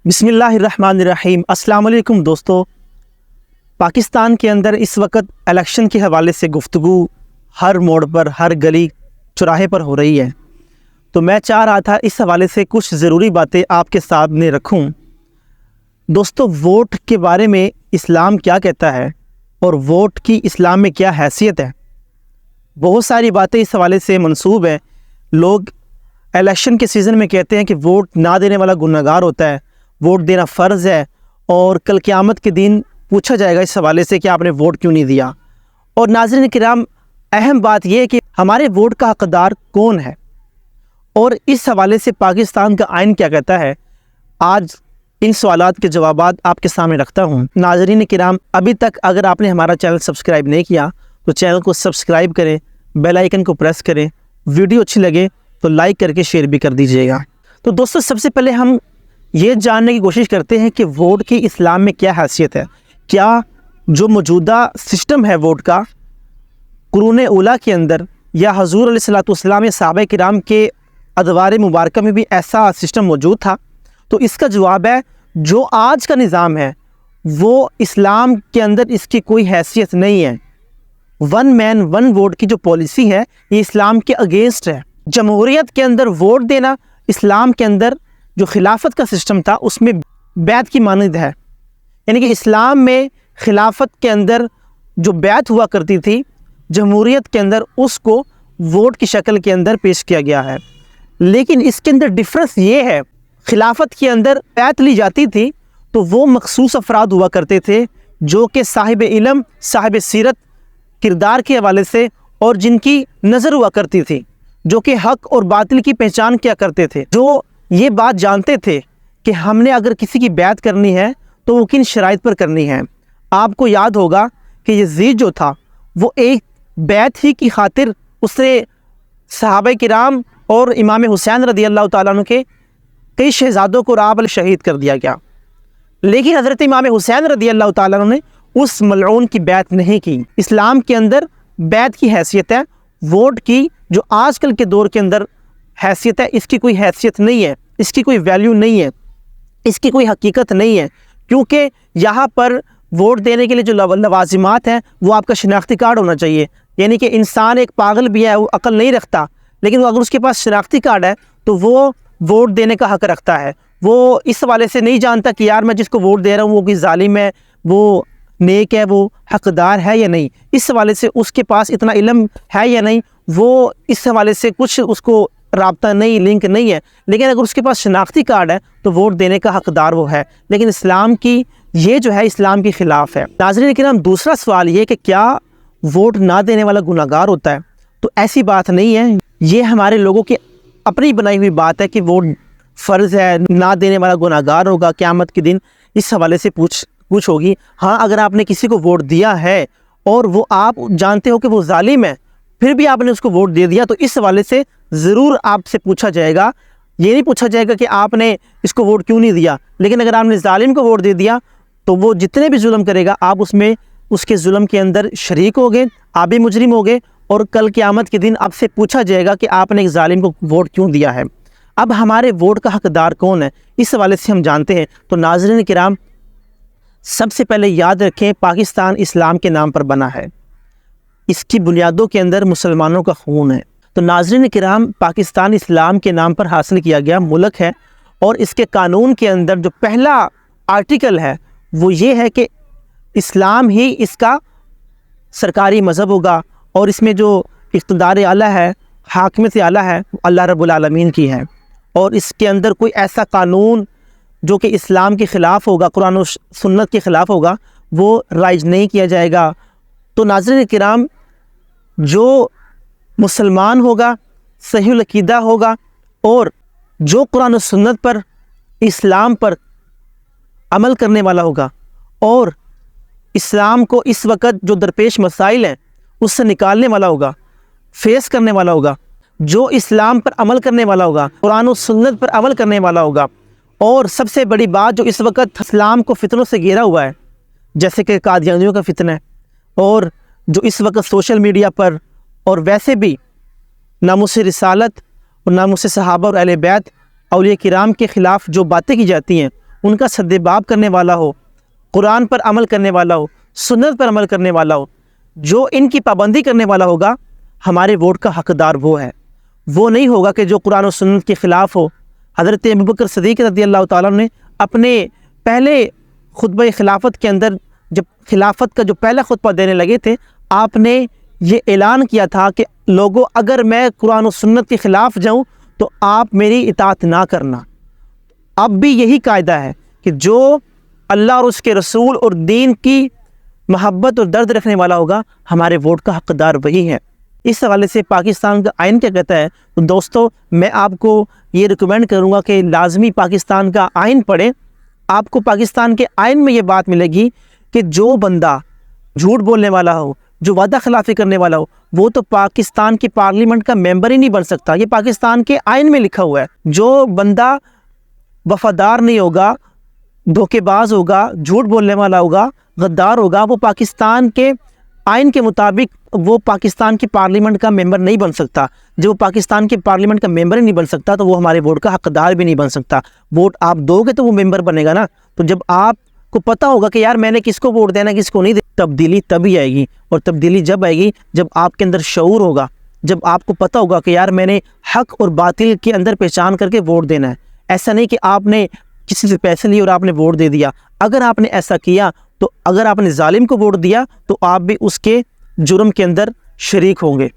بسم اللہ الرحمن الرحیم۔ السلام علیکم دوستو۔ پاکستان کے اندر اس وقت الیکشن کے حوالے سے گفتگو ہر موڑ پر، ہر گلی چوراہے پر ہو رہی ہے، تو میں چاہ رہا تھا اس حوالے سے کچھ ضروری باتیں آپ کے سامنے رکھوں۔ دوستو، ووٹ کے بارے میں اسلام کیا کہتا ہے اور ووٹ کی اسلام میں کیا حیثیت ہے؟ بہت ساری باتیں اس حوالے سے منسوب ہیں۔ لوگ الیکشن کے سیزن میں کہتے ہیں کہ ووٹ نہ دینے والا گنہگار ہوتا ہے، ووٹ دینا فرض ہے، اور کل قیامت کے دن پوچھا جائے گا اس حوالے سے کہ آپ نے ووٹ کیوں نہیں دیا۔ اور ناظرین کرام، اہم بات یہ ہے کہ ہمارے ووٹ کا حقدار کون ہے اور اس حوالے سے پاکستان کا آئین کیا کہتا ہے۔ آج ان سوالات کے جوابات آپ کے سامنے رکھتا ہوں۔ ناظرین کرام، ابھی تک اگر آپ نے ہمارا چینل سبسکرائب نہیں کیا تو چینل کو سبسکرائب کریں، بیل آئیکن کو پریس کریں، ویڈیو اچھی لگے تو لائک کر کے شیئر بھی کر دیجیے گا۔ تو دوستو، سب سے پہلے ہم یہ جاننے کی کوشش کرتے ہیں کہ ووٹ کی اسلام میں کیا حیثیت ہے۔ کیا جو موجودہ سسٹم ہے ووٹ کا، قرون اولیٰ کے اندر یا حضور علیہ السلام یا صحابہ کرام کے ادوار مبارکہ میں بھی ایسا سسٹم موجود تھا؟ تو اس کا جواب ہے، جو آج کا نظام ہے وہ اسلام کے اندر اس کی کوئی حیثیت نہیں ہے۔ ون مین ون ووٹ کی جو پالیسی ہے یہ اسلام کے اگینسٹ ہے۔ جمہوریت کے اندر ووٹ دینا اسلام کے اندر جو خلافت کا سسٹم تھا اس میں بیعت کی مانند ہے، یعنی کہ اسلام میں خلافت کے اندر جو بیعت ہوا کرتی تھی، جمہوریت کے اندر اس کو ووٹ کی شکل کے اندر پیش کیا گیا ہے۔ لیکن اس کے اندر ڈفرنس یہ ہے، خلافت کے اندر بیعت لی جاتی تھی تو وہ مخصوص افراد ہوا کرتے تھے جو کہ صاحب علم، صاحب سیرت، کردار کے حوالے سے، اور جن کی نظر ہوا کرتی تھی، جو کہ حق اور باطل کی پہچان کیا کرتے تھے، جو یہ بات جانتے تھے کہ ہم نے اگر کسی کی بیعت کرنی ہے تو وہ کن شرائط پر کرنی ہے۔ آپ کو یاد ہوگا کہ یزید جو تھا وہ ایک بیعت ہی کی خاطر اس نے صحابہ کرام اور امام حسین رضی اللہ تعالیٰ عنہ کے کئی شہزادوں کو راہ پر شہید کر دیا گیا، لیکن حضرت امام حسین رضی اللہ تعالیٰ عنہ نے اس ملعون کی بیعت نہیں کی۔ اسلام کے اندر بیعت کی حیثیت ہے، ووٹ کی جو آج کل کے دور کے اندر حیثیت ہے اس کی کوئی حیثیت نہیں ہے، اس کی کوئی ویلیو نہیں ہے، اس کی کوئی حقیقت نہیں ہے، کیونکہ یہاں پر ووٹ دینے کے لیے جو لوازمات ہیں وہ آپ کا شناختی کارڈ ہونا چاہیے۔ یعنی کہ انسان ایک پاگل بھی ہے، وہ عقل نہیں رکھتا، لیکن اگر اس کے پاس شناختی کارڈ ہے تو وہ ووٹ دینے کا حق رکھتا ہے۔ وہ اس حوالے سے نہیں جانتا کہ یار میں جس کو ووٹ دے رہا ہوں وہ کوئی ظالم ہے، وہ نیک ہے، وہ حقدار ہے یا نہیں، اس حوالے سے اس کے پاس اتنا علم ہے یا نہیں، وہ اس حوالے سے کچھ اس کو رابطہ نہیں، لنک نہیں ہے۔ لیکن اگر اس کے پاس شناختی کارڈ ہے تو ووٹ دینے کا حقدار وہ ہے۔ لیکن اسلام کی یہ جو ہے اسلام کے خلاف ہے۔ ناظرین کرام، دوسرا سوال یہ کہ کیا ووٹ نہ دینے والا گنہگار ہوتا ہے؟ تو ایسی بات نہیں ہے، یہ ہمارے لوگوں کی اپنی بنائی ہوئی بات ہے کہ ووٹ فرض ہے، نہ دینے والا گنہگار ہوگا، قیامت کے دن اس حوالے سے پوچھ ہوگی۔ ہاں، اگر آپ نے کسی کو ووٹ دیا ہے اور وہ آپ جانتے ہو کہ وہ ظالم ہے، پھر بھی آپ نے اس کو ووٹ دے دیا تو اس حوالے سے ضرور آپ سے پوچھا جائے گا۔ یہ نہیں پوچھا جائے گا کہ آپ نے اس کو ووٹ کیوں نہیں دیا، لیکن اگر آپ نے ظالم کو ووٹ دے دیا تو وہ جتنے بھی ظلم کرے گا آپ اس میں اس کے ظلم کے اندر شریک ہوگے، آپ بھی مجرم ہوگے، اور کل قیامت کے دن آپ سے پوچھا جائے گا کہ آپ نے ایک ظالم کو ووٹ کیوں دیا ہے۔ اب ہمارے ووٹ کا حقدار کون ہے اس حوالے سے ہم جانتے ہیں۔ تو ناظرین کرام، سب سے پہلے یاد رکھیں، پاکستان اسلام کے نام پر بنا ہے، اس کی بنیادوں کے اندر مسلمانوں کا خون ہے۔ تو ناظرین کرام، پاکستان اسلام کے نام پر حاصل کیا گیا ملک ہے، اور اس کے قانون کے اندر جو پہلا آرٹیکل ہے وہ یہ ہے کہ اسلام ہی اس کا سرکاری مذہب ہوگا، اور اس میں جو اقتدار اعلیٰ ہے، حاکمیت اعلیٰ ہے، اللہ رب العالمین کی ہے، اور اس کے اندر کوئی ایسا قانون جو کہ اسلام کے خلاف ہوگا، قرآن و سنت کے خلاف ہوگا، وہ رائج نہیں کیا جائے گا۔ تو ناظرین کرام، جو مسلمان ہوگا، صحیح العقیدہ ہوگا، اور جو قرآن و سنت پر، اسلام پر عمل کرنے والا ہوگا، اور اسلام کو اس وقت جو درپیش مسائل ہیں اس سے نکالنے والا ہوگا، فیس کرنے والا ہوگا، جو اسلام پر عمل کرنے والا ہوگا، قرآن و سنت پر عمل کرنے والا ہوگا، اور سب سے بڑی بات جو اس وقت اسلام کو فتنوں سے گھیرا ہوا ہے، جیسے کہ قادیانیوں کا فتنہ ہے، اور جو اس وقت سوشل میڈیا پر اور ویسے بھی ناموس رسالت اور ناموس صحابہ اور اہل بیت اولیاء کرام کے خلاف جو باتیں کی جاتی ہیں ان کا سدباب کرنے والا ہو، قرآن پر عمل کرنے والا ہو، سنت پر عمل کرنے والا ہو، جو ان کی پابندی کرنے والا ہوگا، ہمارے ووٹ کا حقدار وہ ہے۔ وہ نہیں ہوگا کہ جو قرآن و سنت کے خلاف ہو۔ حضرت ابوبکر صدیق رضی اللہ تعالیٰ عنہ نے اپنے پہلے خطبہ خلافت کے اندر، جب خلافت کا جو پہلا خطبہ دینے لگے تھے، آپ نے یہ اعلان کیا تھا کہ لوگوں، اگر میں قرآن و سنت کے خلاف جاؤں تو آپ میری اطاعت نہ کرنا۔ اب بھی یہی قاعدہ ہے کہ جو اللہ اور اس کے رسول اور دین کی محبت اور درد رکھنے والا ہوگا، ہمارے ووٹ کا حقدار وہی ہے۔ اس حوالے سے پاکستان کا آئین کیا کہتا ہے؟ تو دوستو، میں آپ کو یہ ریکمینڈ کروں گا کہ لازمی پاکستان کا آئین پڑھیں۔ آپ کو پاکستان کے آئین میں یہ بات ملے گی کہ جو بندہ جھوٹ بولنے والا ہو، جو وعدہ خلافی کرنے والا ہو، وہ تو پاکستان کی پارلیمنٹ کا ممبر ہی نہیں بن سکتا۔ یہ پاکستان کے آئین میں لکھا ہوا ہے۔ جو بندہ وفادار نہیں ہوگا، دھوکے باز ہوگا، جھوٹ بولنے والا ہوگا، غدار ہوگا، وہ پاکستان کے آئین کے مطابق وہ پاکستان کی پارلیمنٹ کا ممبر نہیں بن سکتا۔ جب وہ پاکستان کی پارلیمنٹ کا ممبر ہی نہیں بن سکتا تو وہ ہمارے ووٹ کا حقدار بھی نہیں بن سکتا۔ ووٹ آپ دو گے تو وہ ممبر بنے گا نا۔ تو جب آپ کو پتہ ہوگا کہ یار میں نے کس کو ووٹ دینا، کس کو نہیں دینا، تبدیلی تبھی آئے گی۔ اور تبدیلی جب آئے گی جب آپ کے اندر شعور ہوگا، جب آپ کو پتہ ہوگا کہ یار میں نے حق اور باطل کے اندر پہچان کر کے ووٹ دینا ہے۔ ایسا نہیں کہ آپ نے کسی سے پیسے لیے اور آپ نے ووٹ دے دیا۔ اگر آپ نے ایسا کیا تو اگر آپ نے ظالم کو ووٹ دیا تو آپ بھی اس کے جرم کے اندر شریک ہوں گے۔